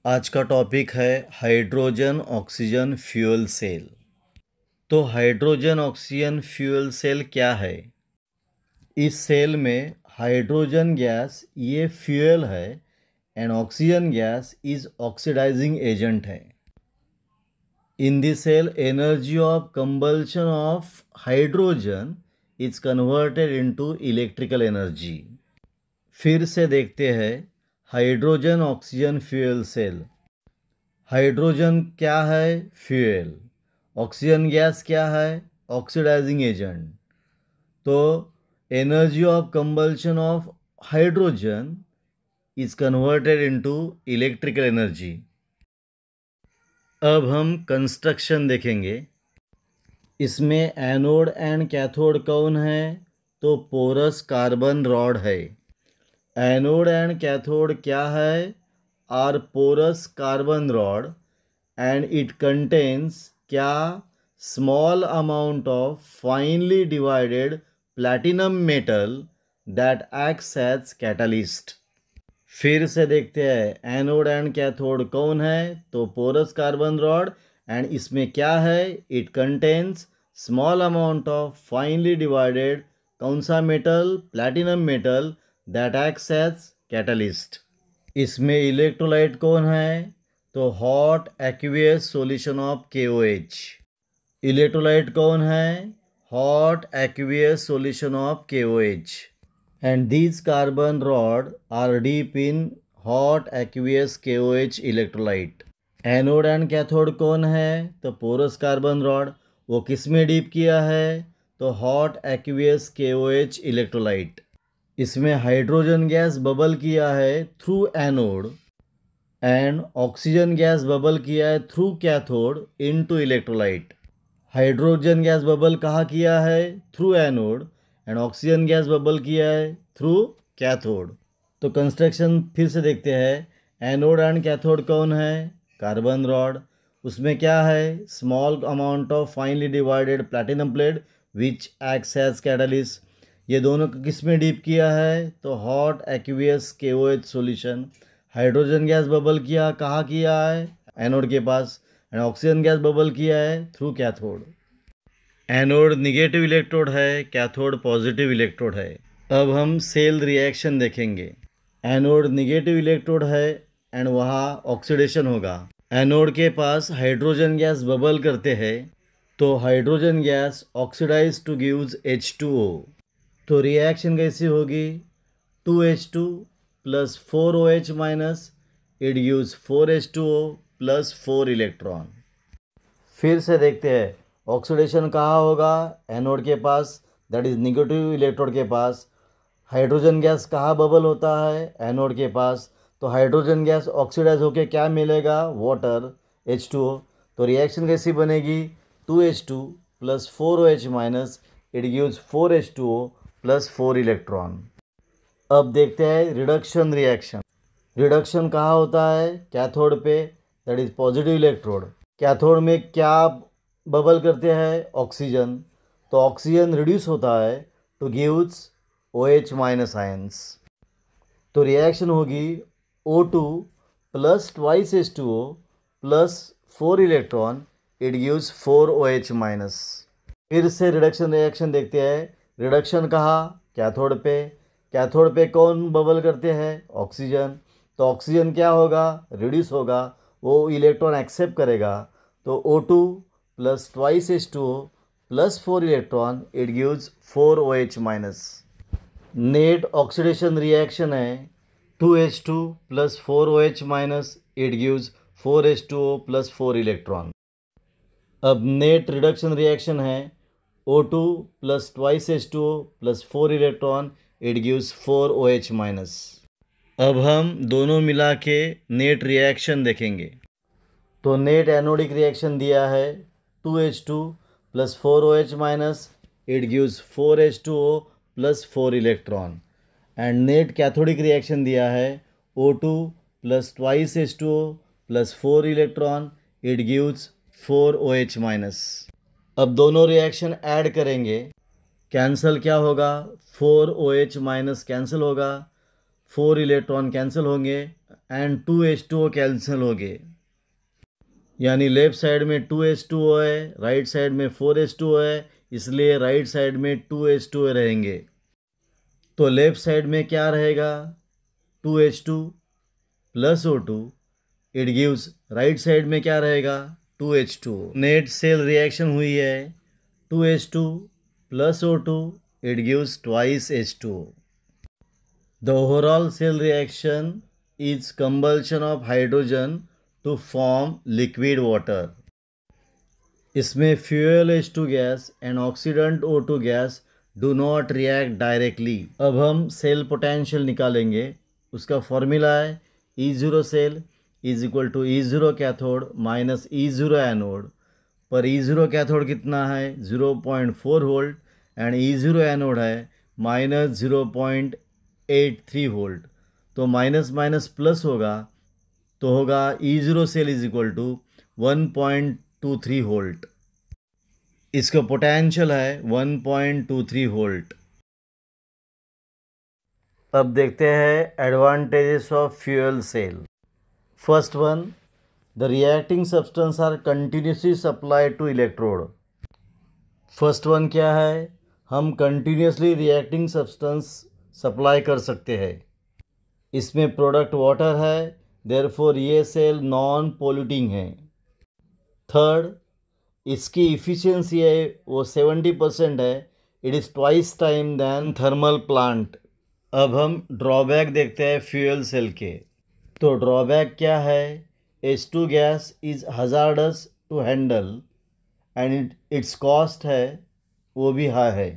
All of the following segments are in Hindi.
आज का टॉपिक है हाइड्रोजन ऑक्सीजन फ्यूल सेल। तो हाइड्रोजन ऑक्सीजन फ्यूल सेल क्या है? इस सेल में हाइड्रोजन गैस ये फ्यूल है and oxygen gas is oxidising agent है। In this cell energy of combustion of hydrogen is converted into electrical energy. फिर से देखते हैं hydrogen oxygen fuel cell. Hydrogen क्या है? फ्यूल। ऑक्सीजन गैस क्या है? Oxidising agent. तो energy of combustion of hydrogen is converted into electrical energy. अब हम कंस्ट्रक्शन देखेंगे। इसमें एनोड एंड कैथोड कौन है? तो पोरस कार्बन रॉड है। एनोड एंड कैथोड क्या है? Are porous carbon rod and it contains क्या? small amount of finely divided platinum metal that acts as catalyst। फिर से देखते हैं एनोड एंड कैथोड कौन है? तो पोरस कार्बन रॉड एंड इसमें क्या है? It contains small amount of finely divided कौन सा metal? Platinum metal that acts as catalyst. इसमें इलेक्ट्रोलाइट कौन है? तो hot aqueous solution of KOH। Electrolyte कौन है? Hot aqueous solution of KOH। And these carbon rod are deep in hot aqueous KOH electrolyte. Anode and cathode कौन है? तो पोरस कार्बन रॉड। वो किस में डीप किया है? तो हॉट एक्वियस KOH इलेक्ट्रोलाइट। इसमें हाइड्रोजन गैस बबल किया है through anode and oxygen gas bubble किया है through cathode into electrolyte. Hydrogen gas bubble कहाँ किया है? Through anode and oxygen gas bubble किया है थ्रू कैथोड। तो कंस्ट्रक्शन फिर से देखते हैं। एनोड एंड कैथोड कौन है? Carbon rod. उसमें क्या है? Small amount of finely divided platinum plate which acts as catalyst. ये दोनों किस में डीप किया है? तो hot aqueous KOH solution. Hydrogen gas bubble किया कहाँ किया है? एनोड के पास। एंड ऑक्सीजन गैस बबल किया है through cathode. Anode negative electrode है, कैथोड पॉजिटिव इलेक्ट्रोड है। अब हम सेल रिएक्शन देखेंगे। एनोड निगेटिव इलेक्ट्रोड है एंड वहाँ ऑक्सीडेशन होगा। एनोड के पास हाइड्रोजन गैस बबल करते हैं तो hydrogen gas oxidise to gives H2O। तो रिएक्शन कैसी होगी? 2H2 plus 4OH minus it gives 4H2O plus 4 electron. फिर से देखते हैं ऑक्सीडेशन कहाँ होगा? एनोड के पास, दैट इज निगेटिव इलेक्ट्रोड के पास। हाइड्रोजन गैस कहाँ बबल होता है? एनोड के पास। तो हाइड्रोजन गैस ऑक्सीडाइज होके क्या मिलेगा? Water H2O। तो रिएक्शन कैसी बनेगी? 2H2 plus 4OH minus it gives 4H2O plus 4 electron. अब देखते हैं रिडक्शन रिएक्शन। रिडक्शन कहाँ होता है? कैथोड पे, that is positive electrode. Cathode में क्या बबल करते हैं? ऑक्सीजन। तो ऑक्सीजन रिड्यूस होता है two gives OH minus ions. तो रिएक्शन होगी O2 plus twice H2O plus 4 electron it gives 4OH minus. फिर से रिडक्शन रिएक्शन देखते हैं। रिडक्शन कहाँ? कैथोड पे। कैथोड पे कौन बबल करते हैं? ऑक्सीजन। तो ऑक्सीजन क्या होगा? रिड्यूस होगा, वो इलेक्ट्रॉन एक्सेप्ट करेगा। तो O2 plus twice H2O plus 4 electron it gives 4OH minus. Net oxidation reaction है 2H2 plus 4OH minus it gives 4H2O plus 4 electron. अब नेट रिडक्शन रिएक्शन है O2 plus twice H2O plus 4 electron it gives 4OH minus. अब हम दोनों मिला के नेट रिएक्शन देखेंगे। तो नेट एनोडिक रिएक्शन दिया है 2H2 plus 4OH minus it gives 4H2O plus 4 electron. And net cathodic reaction दिया है O2 plus twice H2O plus 4 electron it gives 4OH minus. अब दोनों रिएक्शन ऐड करेंगे, कैंसल क्या होगा? 4OH माइनस कैंसिल होगा, 4 इलेक्ट्रॉन कैंसिल होंगे एंड 2H2O कैंसिल होंगे, यानी लेफ्ट साइड में 2H2O है, राइट साइड में 4H2O है, इसलिए राइट साइड में 2H2O रहेंगे। तो लेफ्ट साइड में क्या रहेगा, 2H2 plus O2, it gives, right side में क्या रहेगा, 2H2O। नेट सेल रिएक्शन हुई है, 2H2 plus O2, it gives twice H2O. The overall cell reaction is combustion of hydrogen to form liquid water. इसमें fuel H2 gas and oxidant O2 gas do not react directly. अब हम सेल पोटेंशियल निकालेंगे, उसका फॉर्मूला है E0 cell is equal to E0 cathode minus E0 anode, पर E0 कैथोड कितना है 0.4 वोल्ट एंड E0 एनोड है माइनस 0.83 वोल्ट, तो माइनस माइनस प्लस होगा, तो होगा E0 cell is equal to 1.23 volt. इसका पोटेंशियल है 1.23 वोल्ट। अब देखते हैं advantages of fuel cell. First one, the reacting substance are continuously supply to electrode. First one क्या है, हम कंटिन्यूसली रिएक्टिंग सब्सटेंस सप्लाई कर सकते हैं। इसमें प्रोडक्ट वाटर है, देयरफॉर ये सेल नॉन पोल्यूटिंग है। थर्ड, इसकी इफ़िशियंसी है वो 70% है, it is twice time than thermal plant. अब हम ड्रॉबैक देखते हैं फ्यूल सेल के। तो ड्रॉबैक क्या है, H2 gas is hazardous to handle and its cost है वो भी हाई है।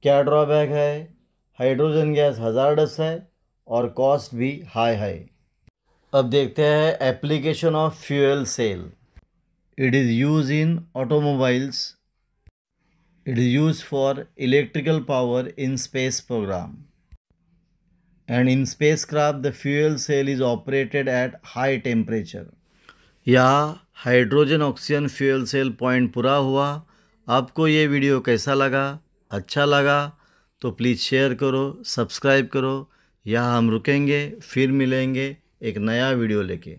क्या ड्रॉबैक है, हाइड्रोजन गैस हजार्डस है और कॉस्ट भी हाई है। अब देखते हैं application of fuel cell. It is use in automobiles, it is use for electrical power in space program, and in spacecraft the fuel cell is operated at high temperature। यहाँ hydrogen oxygen fuel cell point पूरा हुआ। आपको ये वीडियो कैसा लगा, अच्छा लगा तो प्लीज़ शेयर करो, सब्सक्राइब करो। यहाँ हम रुकेंगे, फिर मिलेंगे एक नया वीडियो लेके।